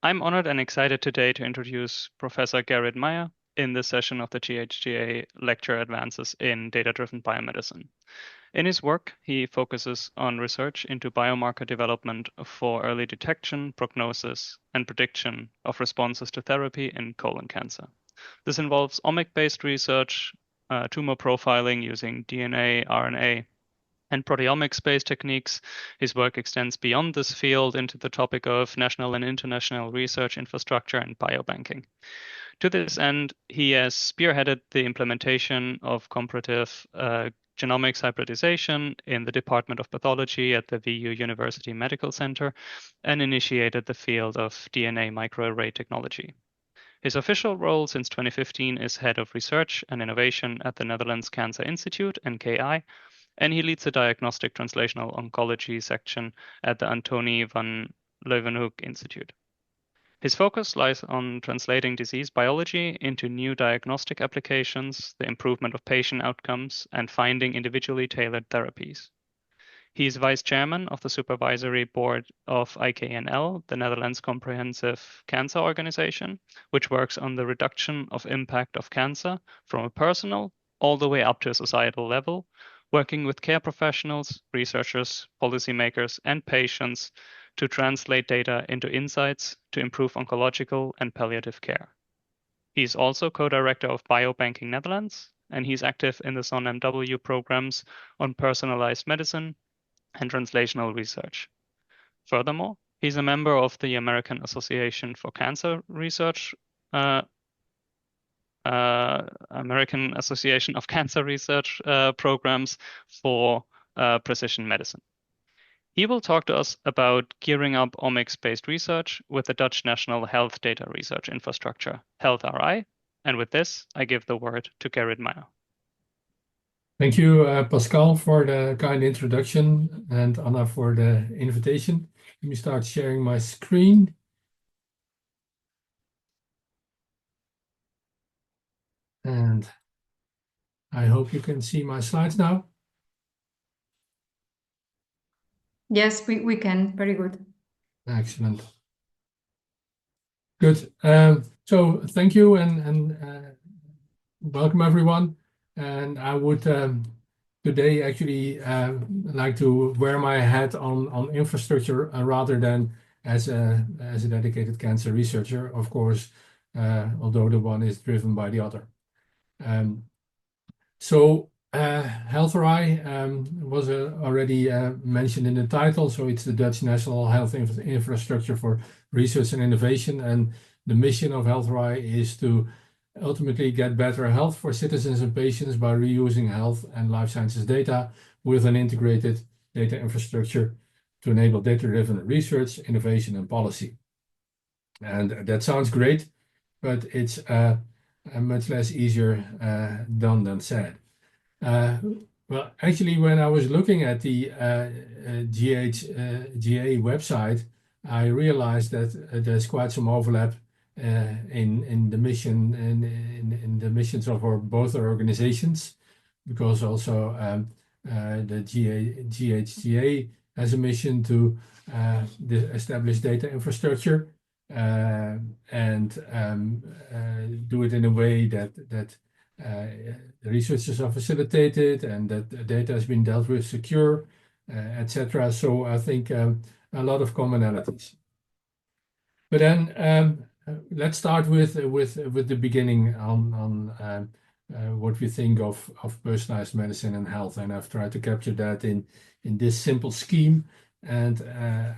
I'm honored and excited today to introduce Professor Gerrit Meijer in this session of the GHGA lecture Advances in Data-Driven Biomedicine. In his work, he focuses on research into biomarker development for early detection, prognosis, and prediction of responses to therapy in colon cancer. This involves omic-based research, tumor profiling using DNA, RNA, and proteomics-based techniques. His work extends beyond this field into the topic of national and international research infrastructure and biobanking. To this end, he has spearheaded the implementation of comparative genomics hybridization in the Department of Pathology at the VU University Medical Center and initiated the field of DNA microarray technology. His official role since 2015 is Head of Research and Innovation at the Netherlands Cancer Institute, NKI, and he leads the Diagnostic Translational Oncology section at the Antonie van Leeuwenhoek Institute. His focus lies on translating disease biology into new diagnostic applications, the improvement of patient outcomes, and finding individually tailored therapies. He is vice chairman of the supervisory board of IKNL, the Netherlands Comprehensive Cancer Organization, which works on the reduction of impact of cancer from a personal all the way up to a societal level, working with care professionals, researchers, policymakers, and patients to translate data into insights to improve oncological and palliative care. He is also co-director of Biobanking Netherlands, and he's active in the SON-MW programs on personalized medicine and translational research. Furthermore, he's a member of the American Association for Cancer Research, American Association of Cancer Research programs for precision medicine. He will talk to us about gearing up omics-based research with the Dutch National Health Data Research Infrastructure, HealthRI. And with this, I give the word to Gerrit Meijer. Thank you, Pascal, for the kind introduction, and Anna for the invitation. Let me start sharing my screen. And I hope you can see my slides now. Yes, we can. Very good. Excellent. Good. So thank you and welcome everyone. And I would today actually like to wear my hat on infrastructure rather than as a dedicated cancer researcher, of course, although the one is driven by the other. So HealthRI was already mentioned in the title. So it's the Dutch National Health Infrastructure for Research and Innovation. And the mission of HealthRI is to ultimately get better health for citizens and patients by reusing health and life sciences data with an integrated data infrastructure to enable data-driven research, innovation, and policy. And that sounds great, but it's much less easier done than said. Well, actually, when I was looking at the GHGA website, I realized that there's quite some overlap in the mission in the missions of both our organizations, because also the GHGA has a mission to establish data infrastructure and do it in a way that the researchers are facilitated and that the data has been dealt with secure, etc. So I think a lot of commonalities. But then let's start with the beginning on what we think of personalized medicine and health, and I've tried to capture that in this simple scheme. And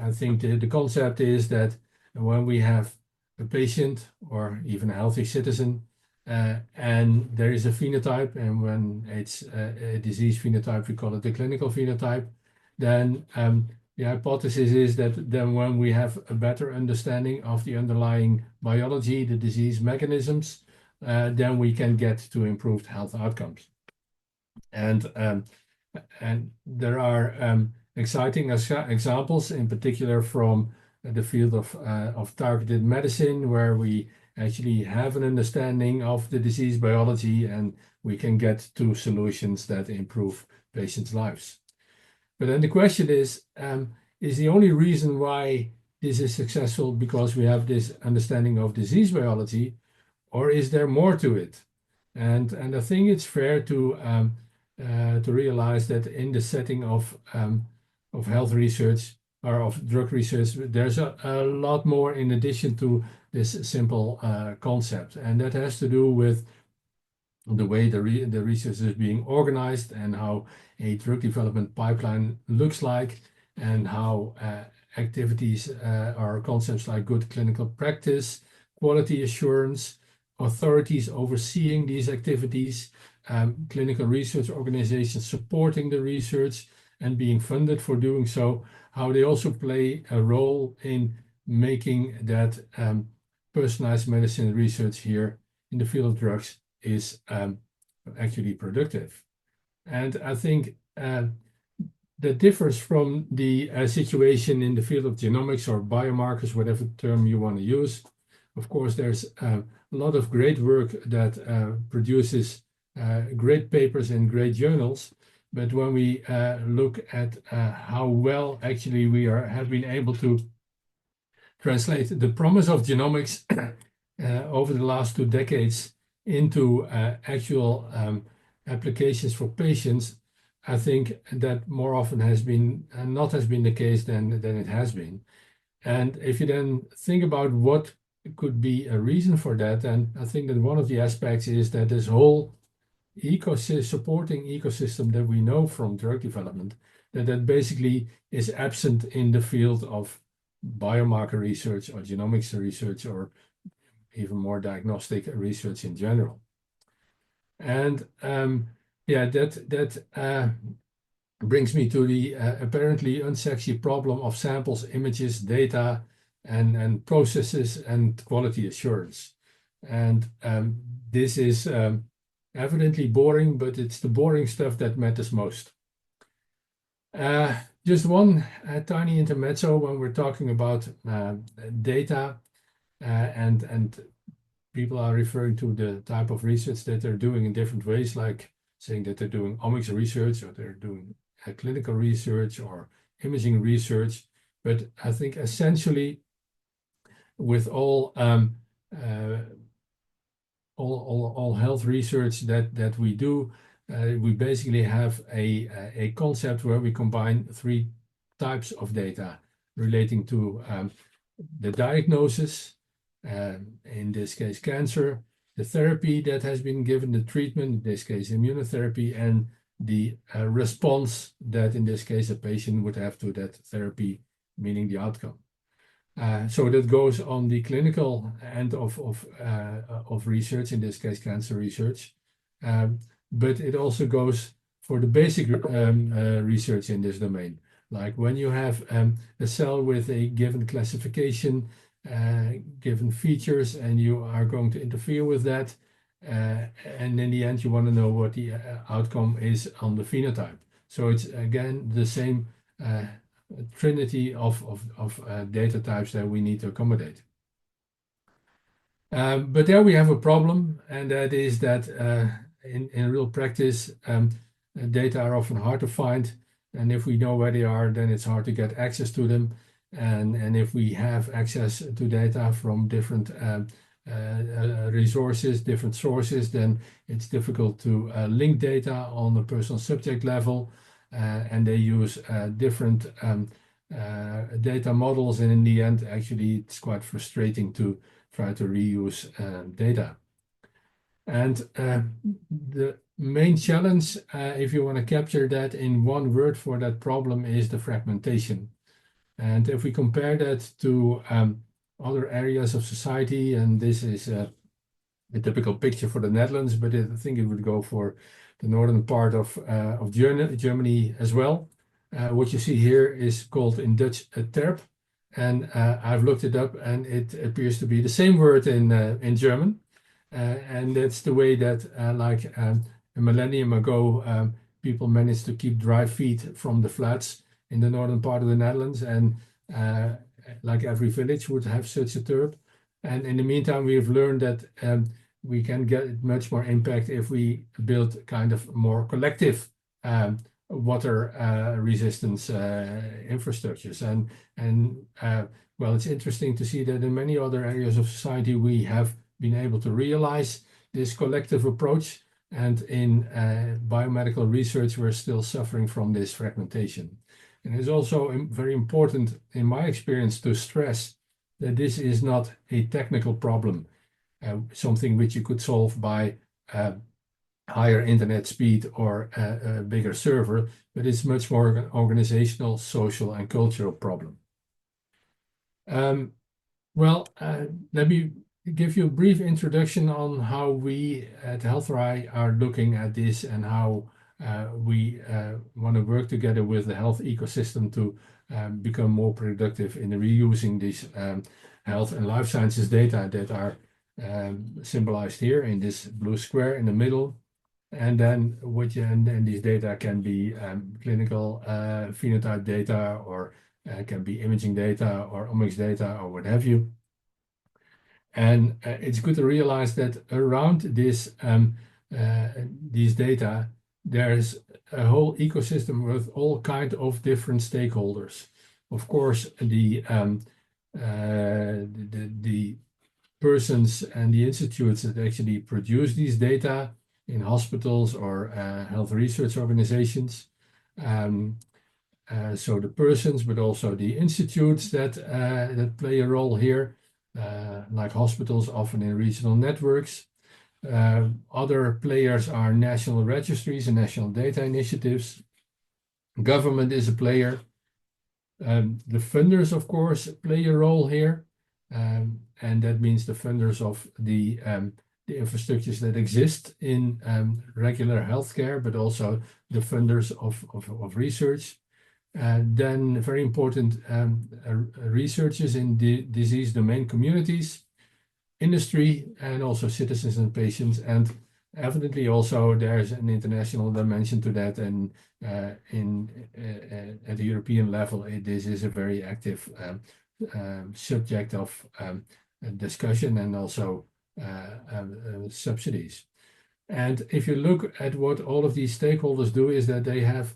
I think the concept is that when we have a patient or even a healthy citizen, and there is a phenotype, and when it's a disease phenotype, we call it the clinical phenotype, then the hypothesis is that then when we have a better understanding of the underlying biology, the disease mechanisms, then we can get to improved health outcomes. And there are exciting examples, in particular from the field of targeted medicine, where we actually have an understanding of the disease biology and we can get to solutions that improve patients' lives. But then the question is the only reason why this is successful because we have this understanding of disease biology, or is there more to it? And I think it's fair to realize that in the setting of health research or of drug research, there's a lot more in addition to this simple concept, and that has to do with the way the research is being organized and how a drug development pipeline looks like, and how activities or concepts like good clinical practice, quality assurance, authorities overseeing these activities, clinical research organizations supporting the research and being funded for doing so, how they also play a role in making that personalized medicine research here in the field of drugs is actually productive. And I think that differs from the situation in the field of genomics or biomarkers, whatever term you want to use. Of course, there's a lot of great work that produces great papers in great journals. But when we look at how well actually we have been able to translate the promise of genomics over the last 2 decades into actual applications for patients, I think that more often has been not has been the case than it has been. And if you then think about what could be a reason for that, then I think that one of the aspects is that this whole supporting ecosystem that we know from drug development, that basically is absent in the field of biomarker research or genomics research, or even more diagnostic research in general. And yeah, that brings me to the apparently unsexy problem of samples, images, data, and processes and quality assurance. And this is evidently boring, but it's the boring stuff that matters most. Just one tiny intermezzo when we're talking about data, and people are referring to the type of research that they're doing in different ways, like saying that they're doing omics research, or they're doing clinical research or imaging research. But I think essentially with all health research that we do, we basically have a concept where we combine 3 types of data relating to the diagnosis, in this case cancer, the therapy that has been given, the treatment, in this case immunotherapy, and the response that in this case a patient would have to that therapy, meaning the outcome. So that goes on the clinical end of research, in this case cancer research, but it also goes for the basic research in this domain. Like when you have a cell with a given classification, given features, and you are going to interfere with that, and in the end you want to know what the outcome is on the phenotype. So it's again the same trinity of data types that we need to accommodate. But there we have a problem, and that is that in real practice, data are often hard to find, and if we know where they are, then it's hard to get access to them. And if we have access to data from different resources, different sources, then it's difficult to link data on a personal subject level, and they use different data models, and in the end, actually, it's quite frustrating to try to reuse data. And the main challenge, if you want to capture that in one word for that problem, is the fragmentation. And if we compare that to other areas of society, and this is a typical picture for the Netherlands, but I think it would go for the northern part of Germany as well. What you see here is called in Dutch a terp, and I've looked it up, and it appears to be the same word in German, and that's the way that like a millennium ago, people managed to keep dry feet from the floods in the northern part of the Netherlands, and like every village would have such a terp. And in the meantime, we've learned that we can get much more impact if we build kind of more collective water resistance infrastructures. And well, it's interesting to see that in many other areas of society we have been able to realize this collective approach, and in biomedical research we're still suffering from this fragmentation. And it's also very important, in my experience, to stress that this is not a technical problem, something which you could solve by higher internet speed or a bigger server, but it's much more an organizational, social, and cultural problem. Well, let me give you a brief introduction on how we at HealthRI are looking at this and how we want to work together with the health ecosystem to become more productive in reusing these health and life sciences data that are symbolized here in this blue square in the middle. And then these data can be clinical phenotype data, or can be imaging data or omics data or what have you. And it's good to realize that around this these data, there's a whole ecosystem with all kinds of different stakeholders. Of course, the persons and the institutes that actually produce these data in hospitals or health research organizations. So the persons, but also the institutes that play a role here, like hospitals, often in regional networks. Other players are national registries and national data initiatives. Government is a player. The funders, of course, play a role here. And that means the funders of the infrastructures that exist in regular healthcare, but also the funders of research. Then very important researchers in the disease domain communities, industry, and also citizens and patients. And evidently also there's an international dimension to that, and at the European level, this is a very active subject of discussion and also subsidies. And if you look at what all of these stakeholders do, is that they have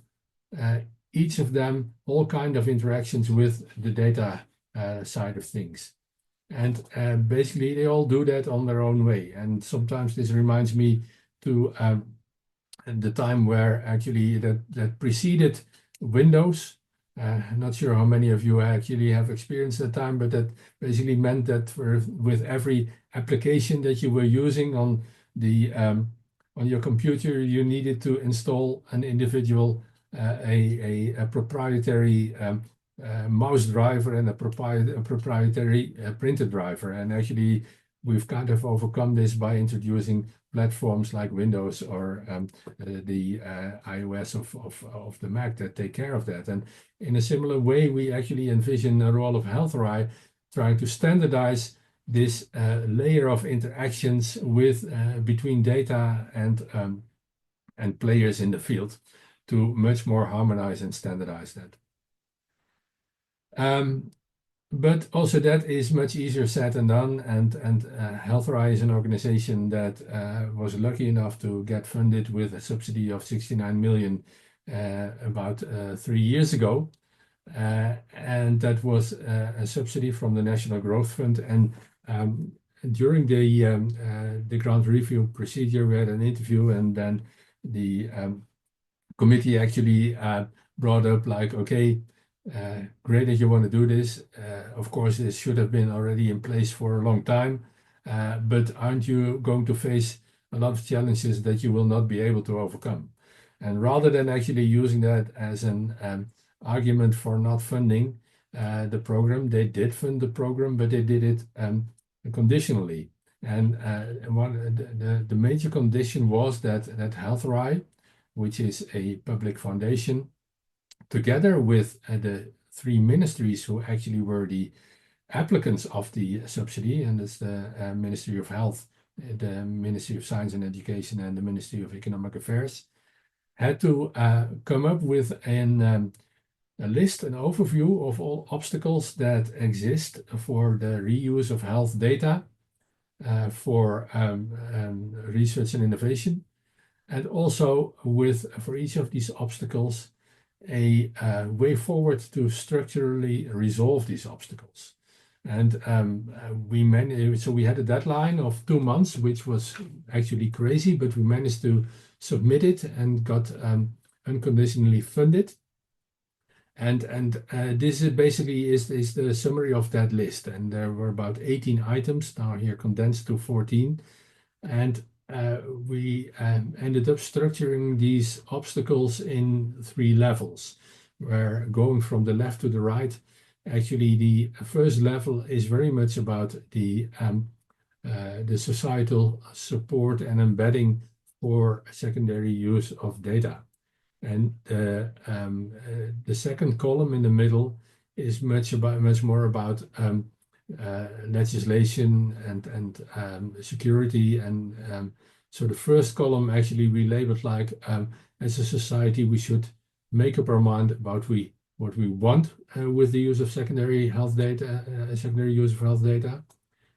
each of them all kind of interactions with the data side of things. And basically they all do that on their own way. And sometimes this reminds me to the time where actually that preceded Windows. I'm not sure how many of you actually have experienced that time, but that basically meant that with every application that you were using on the on your computer, you needed to install an individual a proprietary mouse driver and a proprietary printer driver. And actually, we've kind of overcome this by introducing platforms like Windows or the iOS of the Mac that take care of that. And in a similar way, we actually envision a role of HealthRI trying to standardize this layer of interactions with between data and players in the field to much more harmonize and standardize that. But also that is much easier said than done, and HealthRI is an organization that was lucky enough to get funded with a subsidy of 69 million about 3 years ago. And that was a subsidy from the National Growth Fund. And during the grant review procedure, we had an interview, and then the committee actually brought up like, okay, great that you want to do this. Of course, this should have been already in place for a long time, but aren't you going to face a lot of challenges that you will not be able to overcome? And rather than actually using that as an argument for not funding the program, they did fund the program, but they did it conditionally. And the major condition was that HealthRI, which is a public foundation, together with the 3 ministries who actually were the applicants of the subsidy, and that's the Ministry of Health, the Ministry of Science and Education, and the Ministry of Economic Affairs, had to come up with a list, an overview of all obstacles that exist for the reuse of health data for research and innovation, and also with, for each of these obstacles, a way forward to structurally resolve these obstacles. And so we had a deadline of 2 months, which was actually crazy, but we managed to submit it and got unconditionally funded. And this is basically is the summary of that list. And there were about 18 items, now here condensed to 14. And we ended up structuring these obstacles in 3 levels, where going from the left to the right, actually the first level is very much about the societal support and embedding for secondary use of data. And the second column in the middle is much more about legislation and security. And so the first column actually we labeled like as a society we should make up our mind about what we want with the use of secondary health data, secondary use of health data.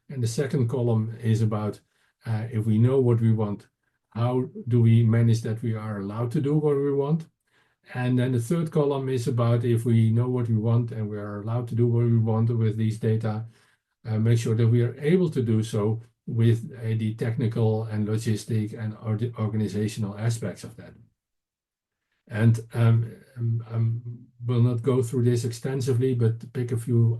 And the second column is about if we know what we want, how do we manage that we are allowed to do what we want? And then the third column is about if we know what we want and we are allowed to do what we want with these data, make sure that we are able to do so with the technical and logistic and organizational aspects of that. And will not go through this extensively, but pick a few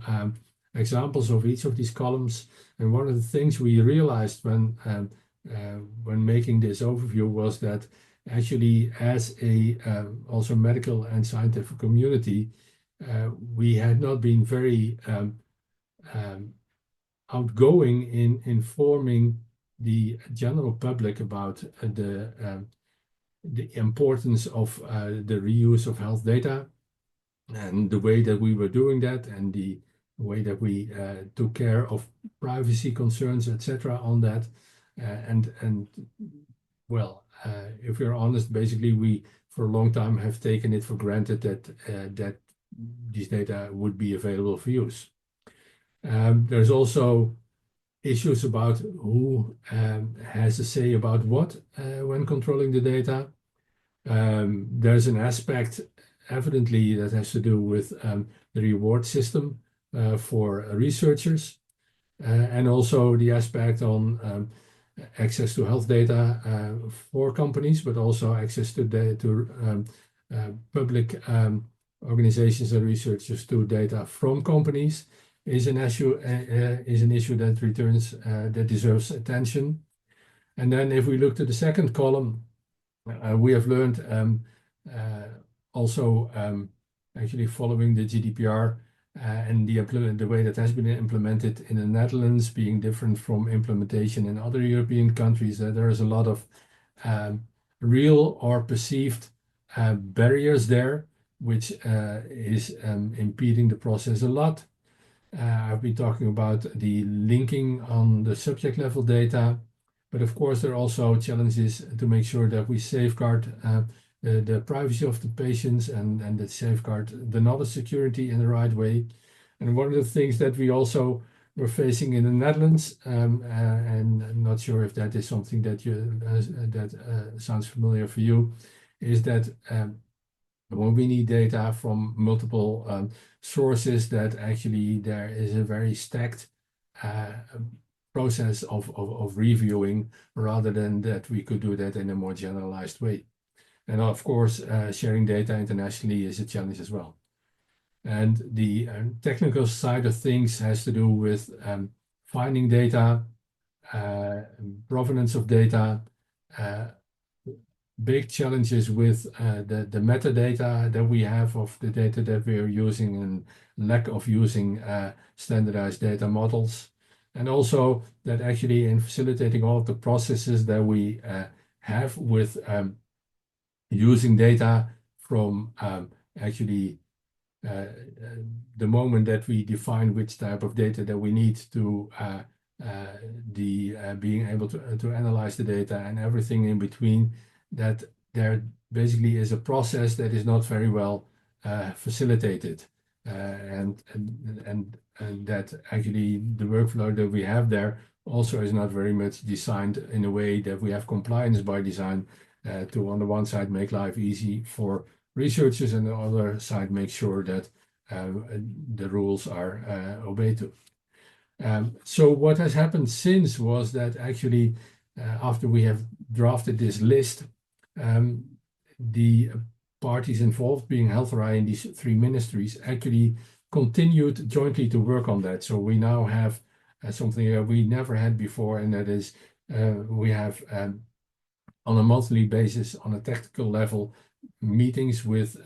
examples of each of these columns. And one of the things we realized when making this overview was that actually as a also medical and scientific community, we had not been very outgoing in informing the general public about the importance of the reuse of health data and the way that we were doing that and the way that we took care of privacy concerns, etc. on that. If we're honest, basically we for a long time have taken it for granted that these data would be available for use. There's also issues about who has a say about what when controlling the data. There's an aspect evidently that has to do with the reward system for researchers, and also the aspect on access to health data for companies, but also access to public organizations and researchers to data from companies is an issue that deserves attention. And then if we look to the second column, we have learned also actually following the GDPR and the way that has been implemented in the Netherlands being different from implementation in other European countries, that there is a lot of real or perceived barriers there, which is impeding the process a lot. I've been talking about the linking on the subject level data, but of course there are also challenges to make sure that we safeguard the privacy of the patients and that safeguard the knowledge security in the right way. And one of the things that we also were facing in the Netherlands, and I'm not sure if that is something that sounds familiar for you, is that when we need data from multiple sources, that actually there is a very stacked process of reviewing rather than that we could do that in a more generalized way. And of course, sharing data internationally is a challenge as well. And the technical side of things has to do with finding data, provenance of data, big challenges with the metadata that we have of the data that we are using and lack of using standardized data models. And also that actually in facilitating all of the processes that we have with using data from actually the moment that we define which type of data that we need to being able to analyze the data and everything in between, that there basically is a process that is not very well facilitated, and that actually the workflow that we have there also is not very much designed in a way that we have compliance by design to on the one side make life easy for researchers and on the other side make sure that the rules are obeyed to. So what has happened since was that actually after we have drafted this list, the parties involved, being HealthRI in these three ministries, actually continued jointly to work on that. So we now have something we never had before, and that is we have on a monthly basis, on a technical level, meetings with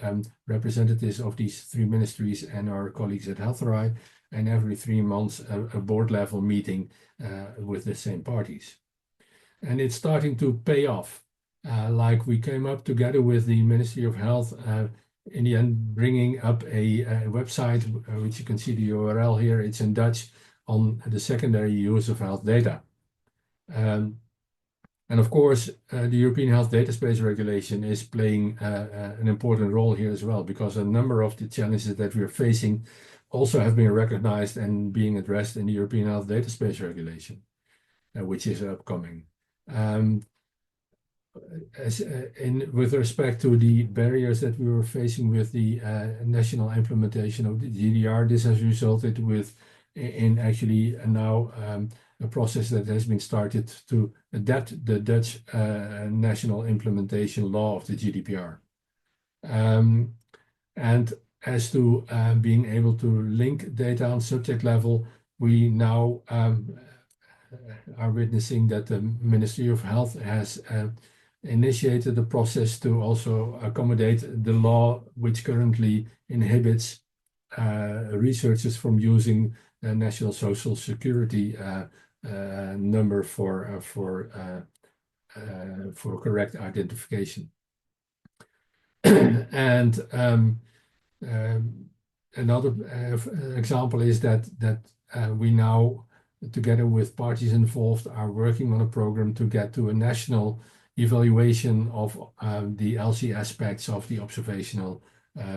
representatives of these three ministries and our colleagues at HealthRI, and every 3 months a board level meeting with the same parties. And it's starting to pay off. Like we came up together with the Ministry of Health, in the end bringing up a website, which you can see the URL here. It's in Dutch, on the secondary use of health data. And of course, the European Health Data Space Regulation is playing an important role here as well, because a number of the challenges that we're facing also have been recognized and being addressed in the European Health Data Space Regulation, which is upcoming. With respect to the barriers that we were facing with the national implementation of the GDR, this has resulted in actually now a process that has been started to adapt the Dutch national implementation law of the GDPR. And as to being able to link data on subject level, we now are witnessing that the Ministry of Health has initiated the process to also accommodate the law which currently inhibits researchers from using the National Social Security number for correct identification. And another example is that we now, together with parties involved, are working on a program to get to a national evaluation of the LC aspects of the observational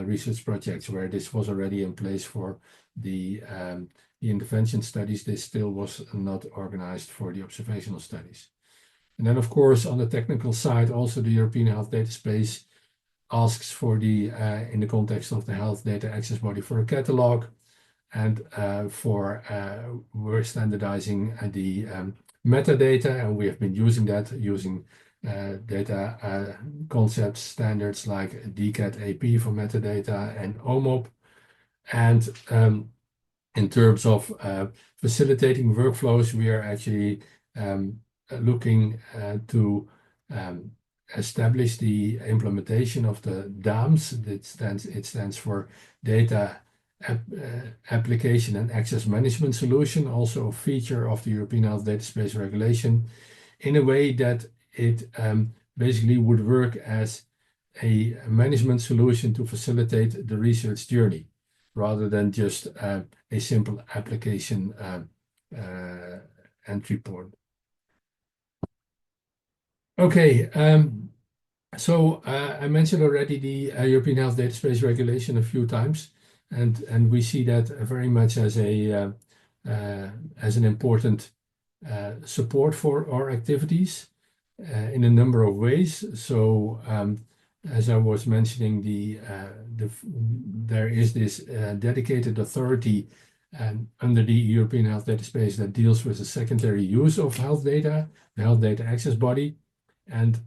research projects, where this was already in place for the intervention studies. This still was not organized for the observational studies. And then, of course, on the technical side, also the European Health Data Space asks for in the context of the Health Data Access Body, for a catalog, and we're standardizing the metadata, and we have been using data concept standards like DCAT AP for metadata and OMOP. And in terms of facilitating workflows, we are actually looking to establish the implementation of the DAMS. It stands for Data Application and Access Management Solution, also a feature of the European Health Data Space Regulation, in a way that it basically would work as a management solution to facilitate the research journey, rather than just a simple application entry point. Okay, so I mentioned already the European Health Data Space Regulation a few times, and we see that very much as an important support for our activities in a number of ways. So as I was mentioning, there is this dedicated authority under the European Health Data Space that deals with the secondary use of health data, the Health Data Access Body. And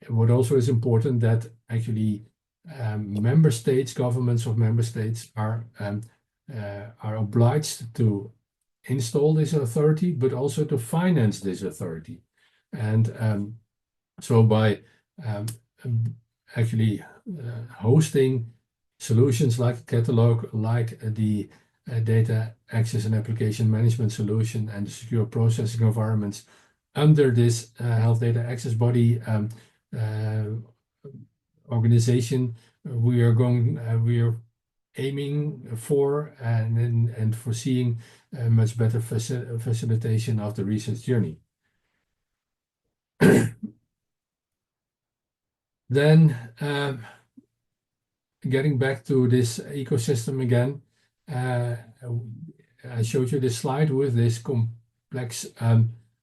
what also is important, that actually member states, governments of member states are obliged to install this authority, but also to finance this authority. And so by actually hosting solutions like a catalog, like the data access and application management solution and the secure processing environments under this Health Data Access Body organization, we are aiming for and foreseeing a much better facilitation of the research journey. Then getting back to this ecosystem again, I showed you this slide with this complex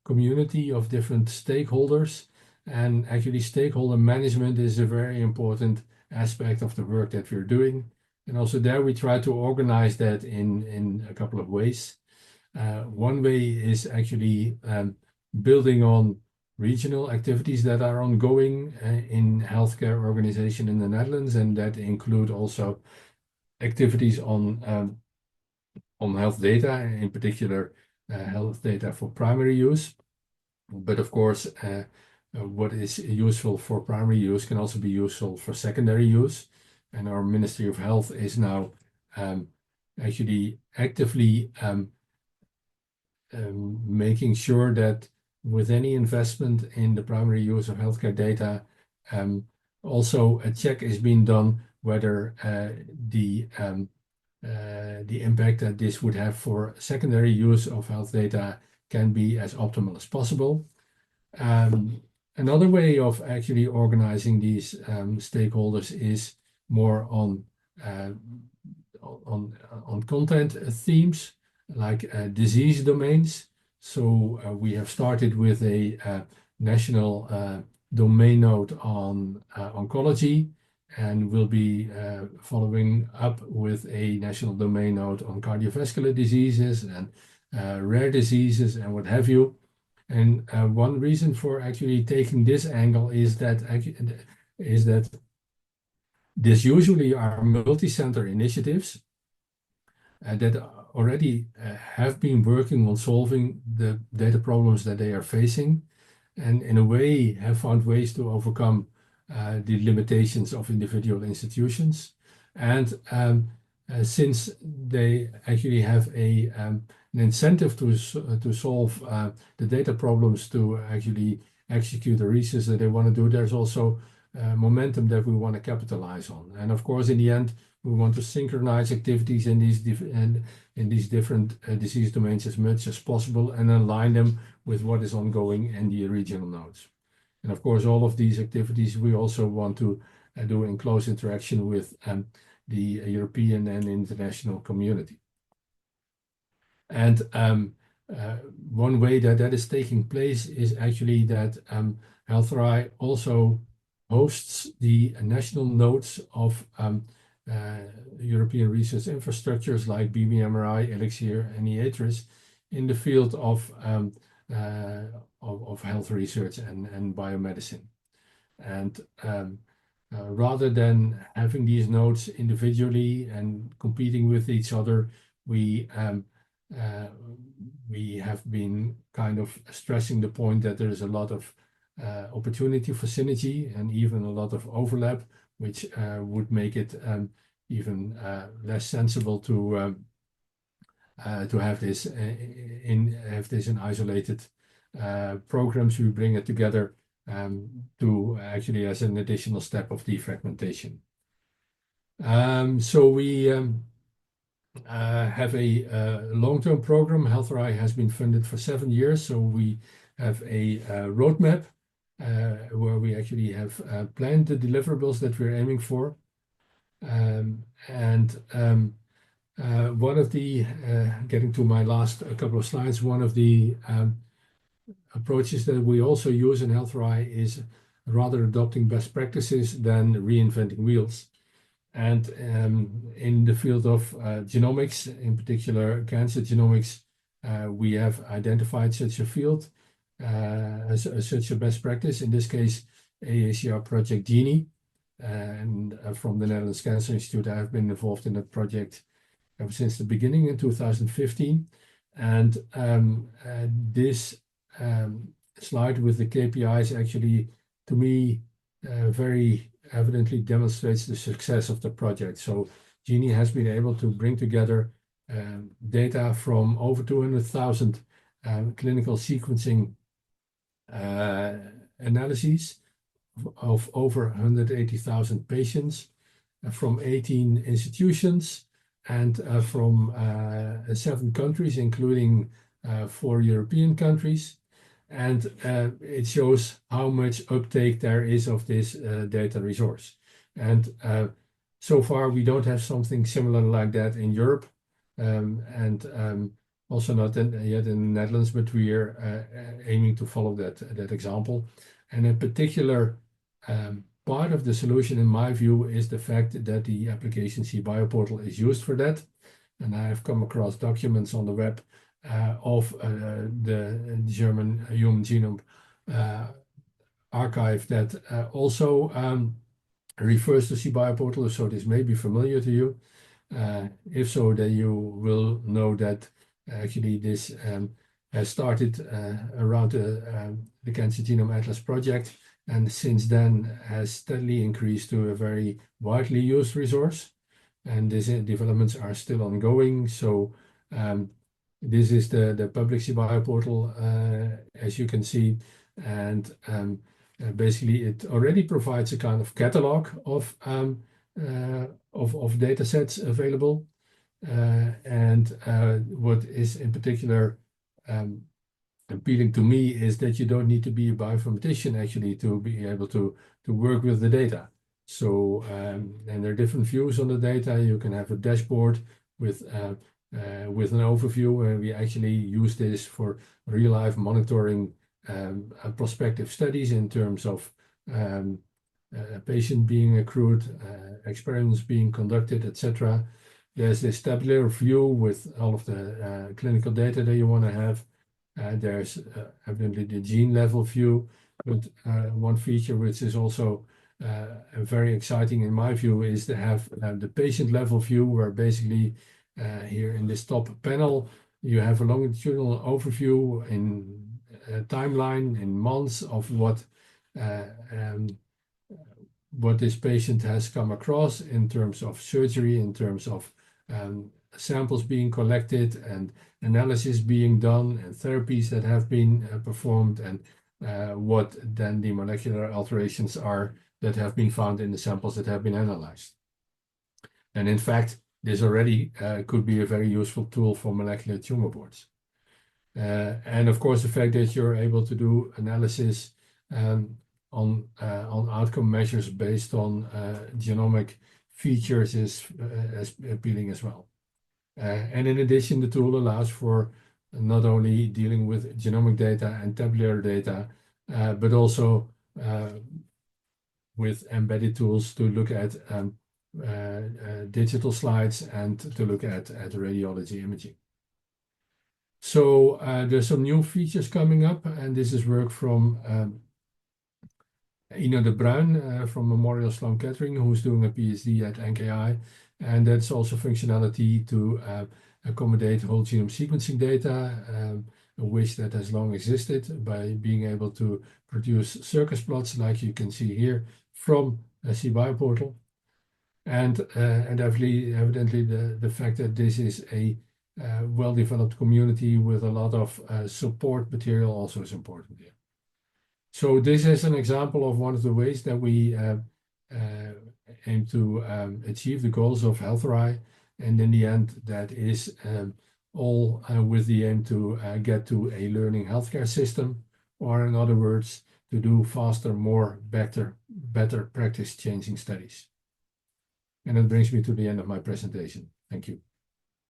community of different stakeholders, and actually stakeholder management is a very important aspect of the work that we're doing. And also there we try to organize that in a couple of ways. One way is actually building on regional activities that are ongoing in healthcare organization in the Netherlands, and that include also activities on health data, in particular health data for primary use. But of course, what is useful for primary use can also be useful for secondary use. And our Ministry of Health is now actually actively making sure that with any investment in the primary use of healthcare data, also a check is being done whether the impact that this would have for secondary use of health data can be as optimal as possible. Another way of actually organizing these stakeholders is more on content themes like disease domains. So we have started with a national domain node on oncology, and we'll be following up with a national domain node on cardiovascular diseases and rare diseases and what have you. And one reason for actually taking this angle is that this usually are multi-center initiatives that already have been working on solving the data problems that they are facing, and in a way have found ways to overcome the limitations of individual institutions. And since they actually have an incentive to solve the data problems, to actually execute the research that they want to do, there's also momentum that we want to capitalize on. And of course, in the end, we want to synchronize activities in these different disease domains as much as possible and align them with what is ongoing in the regional nodes. And of course, all of these activities we also want to do in close interaction with the European and international community. And one way that is taking place is actually that HealthRI also hosts the national nodes of European research infrastructures like BBMRI, Elixir, and EATRIS in the field of health research and biomedicine. And rather than having these nodes individually and competing with each other, we have been kind of stressing the point that there is a lot of opportunity for synergy and even a lot of overlap, which would make it even less sensible to have this in isolated programs. We bring it together to actually as an additional step of defragmentation. So we have a long-term program. HealthRI has been funded for 7 years, so we have a roadmap where we actually have planned the deliverables that we're aiming for. One of the, getting to my last couple of slides, one of the approaches that we also use in HealthRI is rather adopting best practices than reinventing wheels. And in the field of genomics, in particular cancer genomics, we have identified such a field, such a best practice, in this case, AACR Project Genie. And from the Netherlands Cancer Institute, I have been involved in that project ever since the beginning in 2015. And this slide with the KPIs actually, to me, very evidently demonstrates the success of the project. So Genie has been able to bring together data from over 200,000 clinical sequencing analyses of over 180,000 patients from 18 institutions and from 7 countries, including 4 European countries. And it shows how much uptake there is of this data resource. And so far, we don't have something similar like that in Europe, and also not yet in the Netherlands, but we are aiming to follow that example. And in particular, part of the solution, in my view, is the fact that the application cBioportal is used for that. And I have come across documents on the web of the German Human Genome Archive that also refers to cBioportal, so this may be familiar to you. If so, then you will know that actually this has started around the Cancer Genome Atlas project, and since then has steadily increased to a very widely used resource. And these developments are still ongoing. So this is the public cBioportal, as you can see, and basically it already provides a kind of catalog of data sets available. And what is in particular appealing to me is that you don't need to be a bioinformatician actually to be able to work with the data. So, and there are different views on the data. You can have a dashboard with an overview, and we actually use this for real-life monitoring prospective studies in terms of a patient being accrued, experiments being conducted, etc. There's this tabular view with all of the clinical data that you want to have. There's evidently the gene level view, but one feature which is also very exciting in my view is to have the patient level view, where basically here in this top panel you have a longitudinal overview in a timeline in months of what this patient has come across in terms of surgery, in terms of samples being collected and analysis being done and therapies that have been performed, and what then the molecular alterations are that have been found in the samples that have been analyzed. And in fact, this already could be a very useful tool for molecular tumor boards. And of course, the fact that you're able to do analysis on outcome measures based on genomic features is appealing as well. And in addition, the tool allows for not only dealing with genomic data and tabular data, but also with embedded tools to look at digital slides and to look at radiology imaging. So there's some new features coming up, and this is work from Ina de Bruin from Memorial Sloan Kettering, who's doing a PhD at NKI. And that's also functionality to accommodate whole genome sequencing data, a wish that has long existed, by being able to produce circus plots like you can see here from a cBioportal. And evidently the fact that this is a well-developed community with a lot of support material also is important here. So this is an example of one of the ways that we aim to achieve the goals of HealthRI, and in the end that is all with the aim to get to a learning healthcare system, or in other words, to do faster, more, better practice changing studies. And that brings me to the end of my presentation. Thank you.